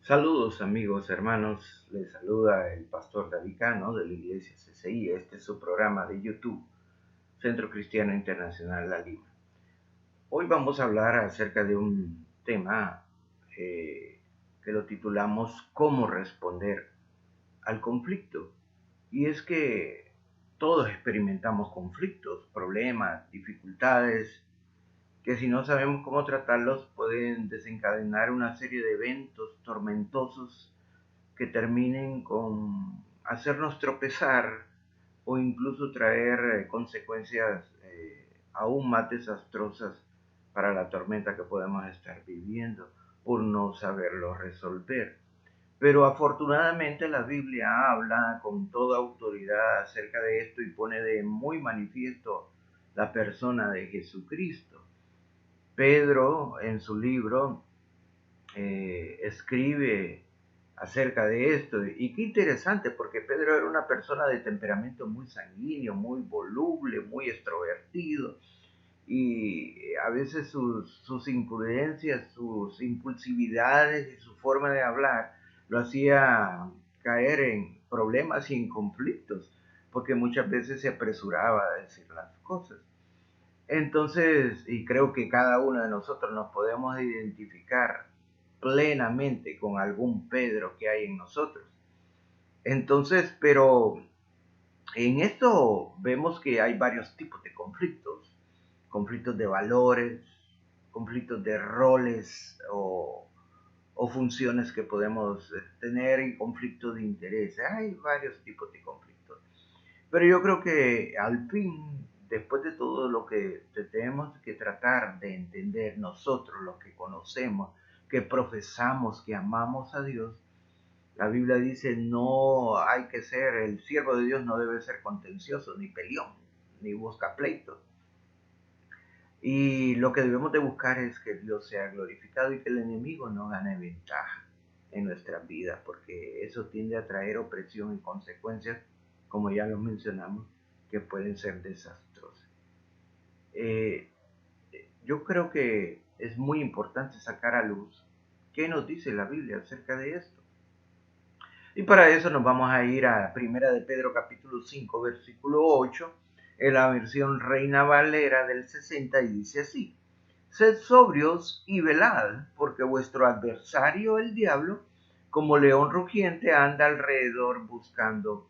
Saludos amigos, hermanos, les saluda el pastor David Cano de la iglesia CCI. Este es su programa de YouTube, Centro Cristiano Internacional La Lima. Hoy vamos a hablar acerca de un tema que lo titulamos ¿Cómo responder al conflicto? Y es que todos experimentamos conflictos, problemas, dificultades, que si no sabemos cómo tratarlos pueden desencadenar una serie de eventos tormentosos que terminen con hacernos tropezar o incluso traer consecuencias aún más desastrosas para la tormenta que podemos estar viviendo por no saberlo resolver. Pero afortunadamente la Biblia habla con toda autoridad acerca de esto y pone de muy manifiesto la persona de Jesucristo. Pedro en su libro escribe acerca de esto. Y qué interesante, porque Pedro era una persona de temperamento muy sanguíneo, muy voluble, muy extrovertido. Y a veces sus imprudencias, sus impulsividades y su forma de hablar lo hacía caer en problemas y en conflictos, porque muchas veces se apresuraba a decir las cosas. Entonces, y creo que cada uno de nosotros nos podemos identificar plenamente con algún Pedro que hay en nosotros. Entonces, pero en esto vemos que hay varios tipos de conflictos. Conflictos de valores, conflictos de roles o funciones que podemos tener y conflictos de interés. Hay varios tipos de conflictos. Pero yo creo que al fin, después de todo lo que tenemos que tratar de entender nosotros, los que conocemos, que profesamos, que amamos a Dios, la Biblia dice no hay que ser, el siervo de Dios no debe ser contencioso, ni peleón, ni busca pleitos. Y lo que debemos de buscar es que Dios sea glorificado y que el enemigo no gane ventaja en nuestras vidas, porque eso tiende a traer opresión y consecuencias, como ya lo mencionamos, que pueden ser desastrosas. Eh, yo creo que es muy importante sacar a luz qué nos dice la Biblia acerca de esto. Y para eso nos vamos a ir a Primera de Pedro capítulo 5, versículo 8, en la versión Reina Valera del 60, y dice así: Sed sobrios y velad, porque vuestro adversario, el diablo, como león rugiente, anda alrededor buscando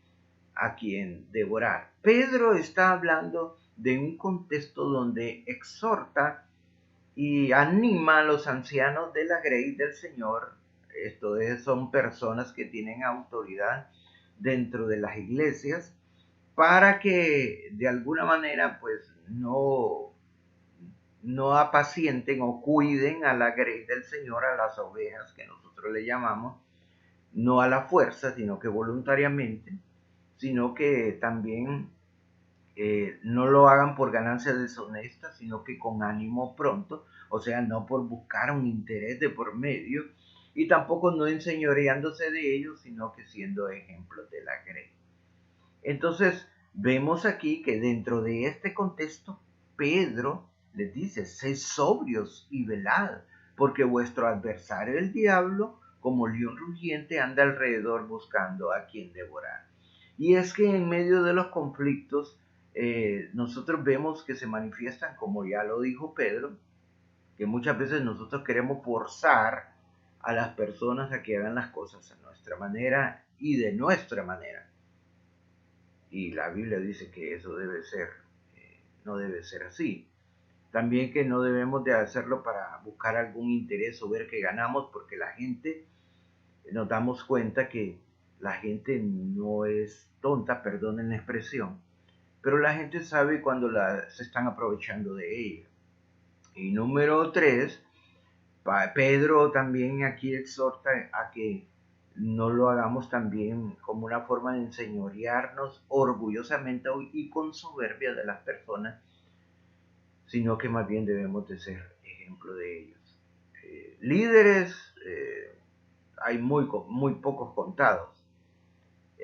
a quien devorar. Pedro está hablando de un contexto donde exhorta y anima a los ancianos de la grey del Señor. Esto es, son personas que tienen autoridad dentro de las iglesias, para que de alguna manera pues no apacienten o cuiden a la grey del Señor, a las ovejas que nosotros le llamamos, no a la fuerza, sino que voluntariamente, sino que también no lo hagan por ganancia deshonesta, sino que con ánimo pronto, o sea, no por buscar un interés de por medio, y tampoco no enseñoreándose de ellos, sino que siendo ejemplos de la grey. Entonces, vemos aquí que dentro de este contexto, Pedro les dice: sed sobrios y velad, porque vuestro adversario el diablo, como león rugiente, anda alrededor buscando a quien devorar. Y es que en medio de los conflictos, nosotros vemos que se manifiestan, como ya lo dijo Pedro, que muchas veces nosotros queremos forzar a las personas a que hagan las cosas a nuestra manera y de nuestra manera. Y la Biblia dice que eso debe ser, no debe ser así. También que no debemos de hacerlo para buscar algún interés o ver que ganamos, porque la gente, nos damos cuenta que la gente no es tonta, perdonen la expresión, pero la gente sabe cuando se están aprovechando de ella. Y número 3, Pedro también aquí exhorta a que no lo hagamos también como una forma de enseñorearnos orgullosamente y con soberbia de las personas, sino que más bien debemos de ser ejemplo de ellos. Líderes hay muy pocos contados.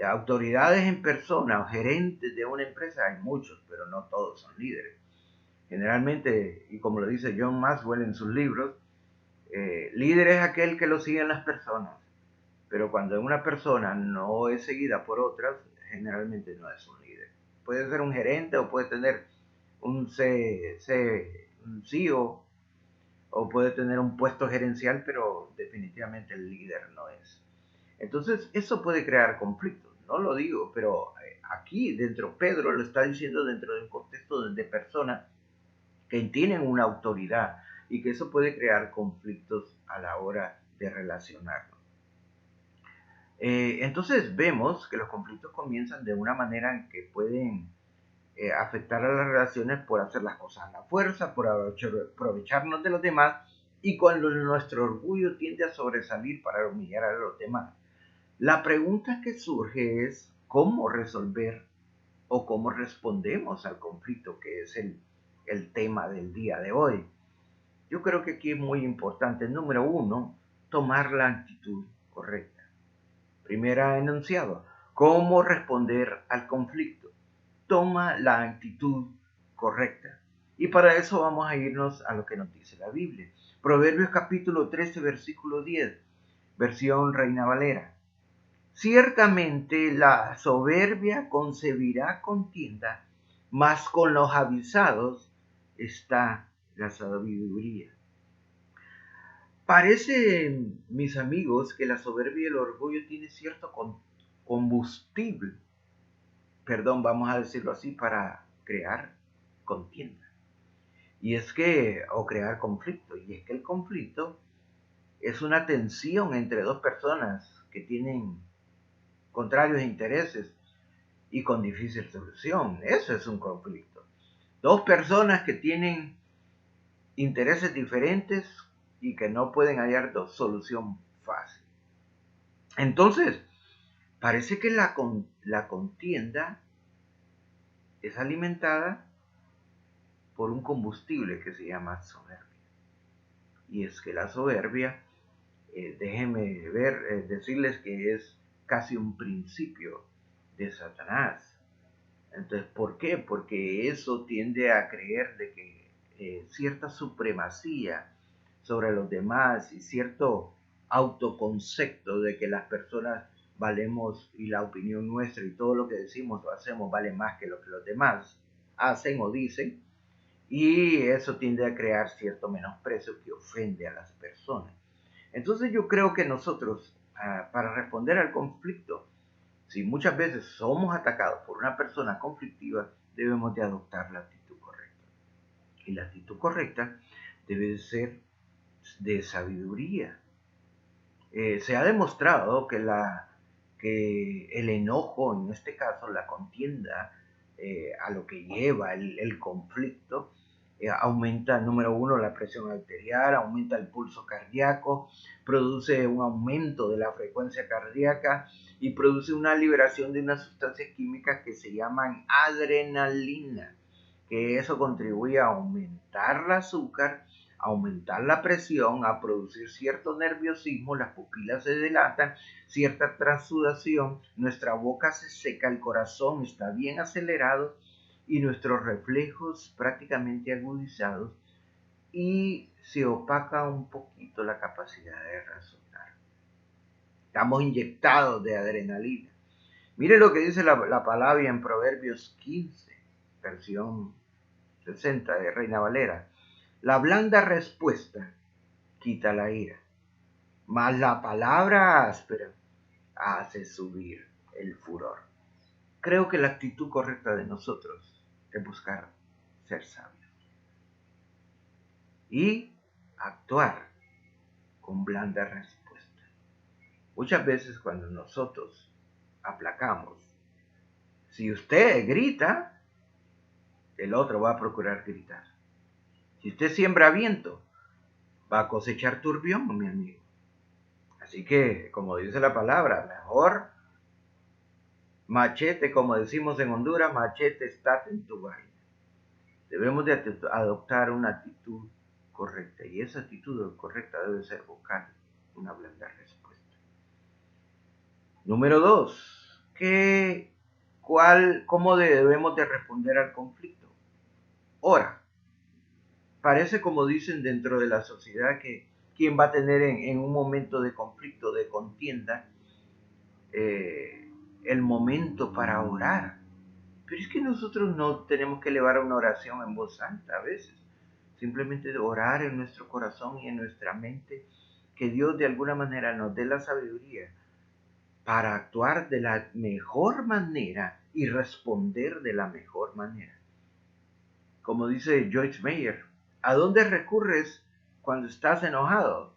Autoridades en persona o gerentes de una empresa hay muchos, pero no todos son líderes. Generalmente, y como lo dice John Maxwell en sus libros, líder es aquel que lo siguen las personas. pero cuando una persona no es seguida por otras, generalmente no es un líder. Puede ser un gerente o puede tener un CEO o puede tener un puesto gerencial, pero definitivamente el líder no es. Entonces, eso puede crear conflictos, no lo digo, pero aquí dentro, Pedro lo está diciendo dentro de un contexto de personas que tienen una autoridad y que eso puede crear conflictos a la hora de relacionarnos. Entonces vemos que los conflictos comienzan de una manera en que pueden afectar a las relaciones por hacer las cosas a la fuerza, por aprovecharnos de los demás y cuando nuestro orgullo tiende a sobresalir para humillar a los demás. La pregunta que surge es cómo resolver o cómo respondemos al conflicto, que es el tema del día de hoy. Yo creo que aquí es muy importante, número uno, tomar la actitud correcta. Primera enunciado, ¿cómo responder al conflicto? Toma la actitud correcta. Y para eso vamos a irnos a lo que nos dice la Biblia. Proverbios capítulo 13, versículo 10, versión Reina Valera. Ciertamente la soberbia concebirá contienda, mas con los avisados está la sabiduría. Parece, mis amigos, que la soberbia y el orgullo tienen cierto combustible, vamos a decirlo así, para crear contienda. O crear conflicto. Y es que el conflicto es una tensión entre dos personas que tienen contrarios intereses y con difícil solución. Eso es un conflicto. Dos personas que tienen intereses diferentes y que no pueden hallar solución fácil. Entonces, parece que la contienda es alimentada por un combustible que se llama soberbia. Y es que la soberbia, déjenme decirles que es casi un principio de Satanás. Entonces, ¿por qué? Porque eso tiende a creer de que cierta supremacía sobre los demás y cierto autoconcepto de que las personas valemos y la opinión nuestra y todo lo que decimos o hacemos vale más que lo que los demás hacen o dicen, y eso tiende a crear cierto menosprecio que ofende a las personas. Entonces yo creo que nosotros, para responder al conflicto, si muchas veces somos atacados por una persona conflictiva, debemos de adoptar la actitud correcta. Y la actitud correcta debe ser de sabiduría. Se ha demostrado que el enojo, en este caso la contienda, a lo que lleva el conflicto, aumenta, número uno, la presión arterial, aumenta el pulso cardíaco, produce un aumento de la frecuencia cardíaca y produce una liberación de unas sustancias químicas que se llaman adrenalina, que eso contribuye a aumentar el azúcar, a aumentar la presión, a producir cierto nerviosismo, las pupilas se dilatan, cierta transudación, nuestra boca se seca, el corazón está bien acelerado y nuestros reflejos prácticamente agudizados y se opaca un poquito la capacidad de razonar. Estamos inyectados de adrenalina. Mire lo que dice la palabra en Proverbios 15, versión 60 de Reina Valera. La blanda respuesta quita la ira, mas la palabra áspera hace subir el furor. Creo que la actitud correcta de nosotros es buscar ser sabios y actuar con blanda respuesta. Muchas veces cuando nosotros aplacamos, si usted grita, el otro va a procurar gritar. Si usted siembra viento, va a cosechar turbión, mi amigo. Así que, como dice la palabra, mejor machete, como decimos en Honduras, machete estate en tu vaina. Debemos de adoptar una actitud correcta y esa actitud correcta debe ser buscar una blanda respuesta. Número 2, ¿cómo debemos de responder al conflicto? Ora. Parece, como dicen dentro de la sociedad, que quien va a tener en un momento de conflicto, de contienda, el momento para orar. Pero es que nosotros no tenemos que elevar una oración en voz alta a veces. Simplemente orar en nuestro corazón y en nuestra mente, que Dios de alguna manera nos dé la sabiduría para actuar de la mejor manera y responder de la mejor manera. Como dice Joyce Meyer, ¿a dónde recurres cuando estás enojado?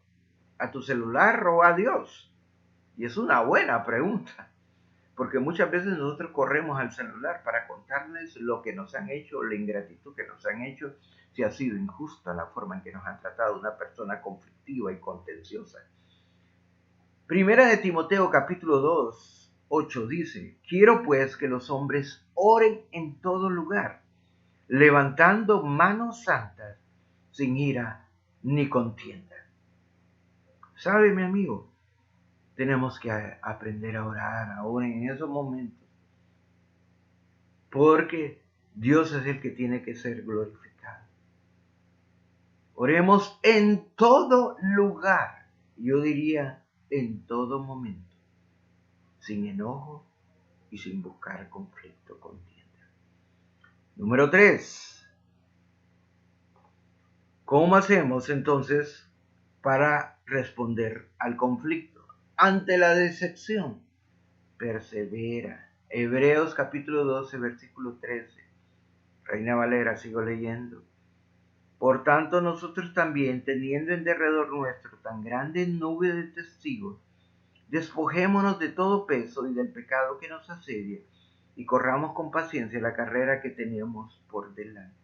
¿A tu celular o a Dios? Y es una buena pregunta, porque muchas veces nosotros corremos al celular para contarles lo que nos han hecho, la ingratitud que nos han hecho, si ha sido injusta la forma en que nos han tratado, una persona conflictiva y contenciosa. Primera de Timoteo capítulo 2, 8 dice, quiero pues que los hombres oren en todo lugar, levantando manos santas, sin ira ni contienda. ¿Sabe, mi amigo? Tenemos que aprender a orar ahora en esos momentos, porque Dios es el que tiene que ser glorificado. Oremos en todo lugar, yo diría en todo momento, sin enojo y sin buscar conflicto, contienda. Número 3. ¿Cómo hacemos entonces para responder al conflicto? Ante la decepción, persevera. Hebreos capítulo 12, versículo 13. Reina Valera, sigo leyendo. Por tanto, nosotros también, teniendo en derredor nuestro tan grande nube de testigos, despojémonos de todo peso y del pecado que nos asedia, y corramos con paciencia la carrera que tenemos por delante.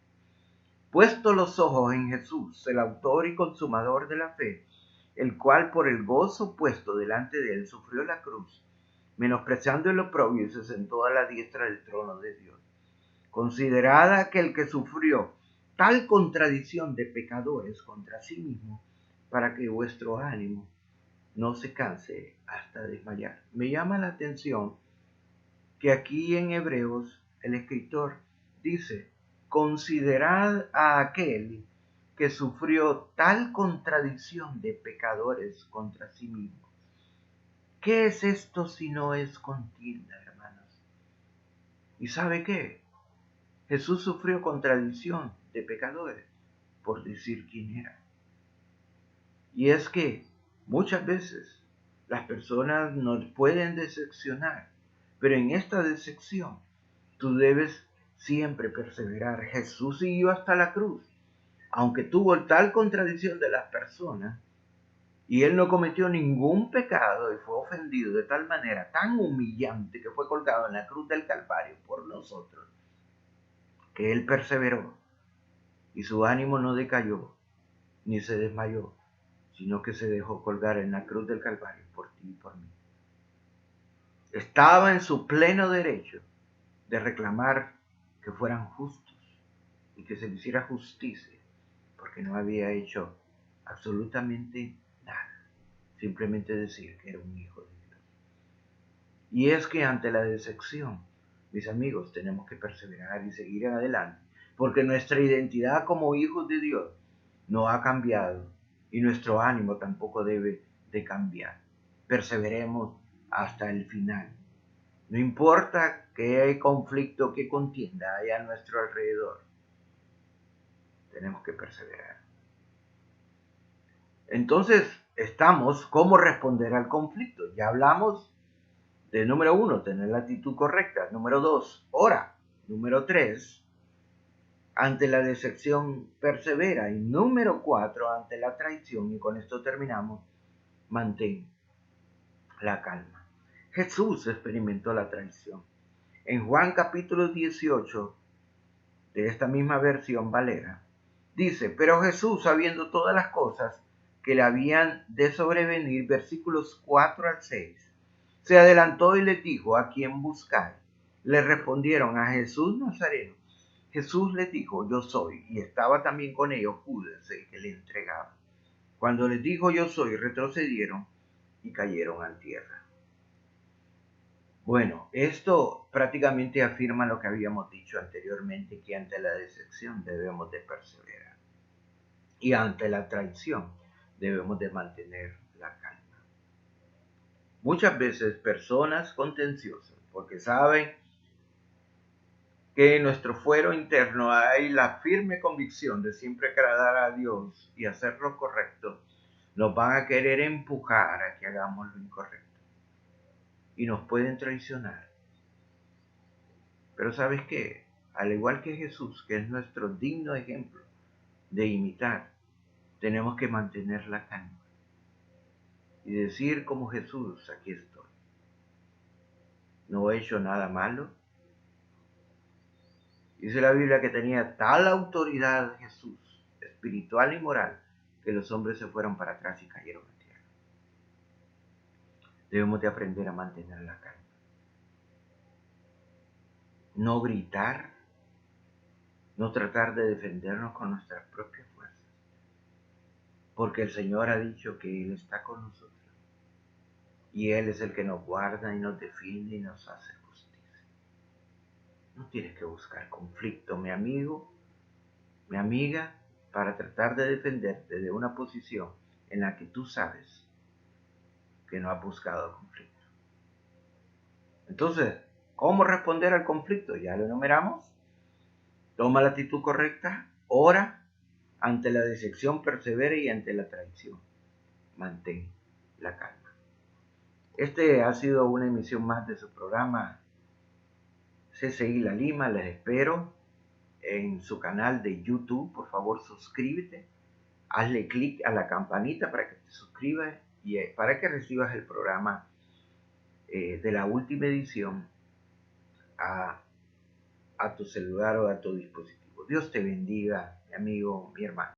Puesto los ojos en Jesús, el autor y consumador de la fe, el cual por el gozo puesto delante de él sufrió la cruz, menospreciando el oprobio, y se sentó a la diestra del trono de Dios. Considerad aquel que sufrió tal contradicción de pecadores contra sí mismo, para que vuestro ánimo no se canse hasta desmayar. Me llama la atención que aquí en Hebreos el escritor dice, considerad a aquel que sufrió tal contradicción de pecadores contra sí mismo. ¿Qué es esto si no es contienda, hermanos? ¿Y sabe qué? Jesús sufrió contradicción de pecadores por decir quién era. Y es que muchas veces las personas nos pueden decepcionar, pero en esta decepción tú debes siempre perseverar. Jesús siguió hasta la cruz, aunque tuvo tal contradicción de las personas, y él no cometió ningún pecado y fue ofendido de tal manera tan humillante que fue colgado en la cruz del Calvario por nosotros, que él perseveró y su ánimo no decayó ni se desmayó, sino que se dejó colgar en la cruz del Calvario por ti y por mí. Estaba en su pleno derecho de reclamar que fueran justos y que se le hiciera justicia, porque no había hecho absolutamente nada, simplemente decir que era un hijo de Dios. Y es que ante la decepción, mis amigos, tenemos que perseverar y seguir adelante, porque nuestra identidad como hijos de Dios no ha cambiado y nuestro ánimo tampoco debe de cambiar. Perseveremos hasta el final. No importa qué conflicto, qué contienda haya a nuestro alrededor, tenemos que perseverar. Entonces, estamos, ¿cómo responder al conflicto? Ya hablamos de número 1, tener la actitud correcta. Número 2, ora. Número 3, ante la decepción, persevera. Y número 4, ante la traición, y con esto terminamos, mantén la calma. Jesús experimentó la traición. En Juan capítulo 18, de esta misma versión Valera, dice, pero Jesús, sabiendo todas las cosas que le habían de sobrevenir, versículos 4 al 6, se adelantó y les dijo, ¿a quién buscáis? Le respondieron, a Jesús Nazareno. Jesús les dijo, yo soy, y estaba también con ellos Judas, el que le entregaba. Cuando les dijo, yo soy, retrocedieron y cayeron a tierra. Bueno, esto prácticamente afirma lo que habíamos dicho anteriormente, que ante la decepción debemos de perseverar. Y ante la traición debemos de mantener la calma. Muchas veces personas contenciosas, porque saben que en nuestro fuero interno hay la firme convicción de siempre agradar a Dios y hacer lo correcto, nos van a querer empujar a que hagamos lo incorrecto. Y nos pueden traicionar. Pero ¿sabes qué? Al igual que Jesús, que es nuestro digno ejemplo de imitar, tenemos que mantener la calma y decir como Jesús, aquí estoy. No he hecho nada malo. Dice la Biblia que tenía tal autoridad Jesús, espiritual y moral, que los hombres se fueron para atrás y cayeron en tierra. Debemos de aprender a mantener la calma. No gritar, no tratar de defendernos con nuestras propias fuerzas, porque el Señor ha dicho que Él está con nosotros y Él es el que nos guarda y nos defiende y nos hace justicia. No tienes que buscar conflicto, mi amigo, mi amiga, para tratar de defenderte de una posición en la que tú sabes que no has buscado conflicto. Entonces, ¿cómo responder al conflicto? Ya lo enumeramos. Toma la actitud correcta, ora, ante la decepción persevera y ante la traición mantén la calma. Este ha sido una emisión más de su programa CCI La Lima. Les espero en su canal de YouTube. Por favor, suscríbete. Hazle clic a la campanita para que te suscribas y para que recibas el programa de la última edición a tu celular o a tu dispositivo. Dios te bendiga, mi amigo, mi hermano.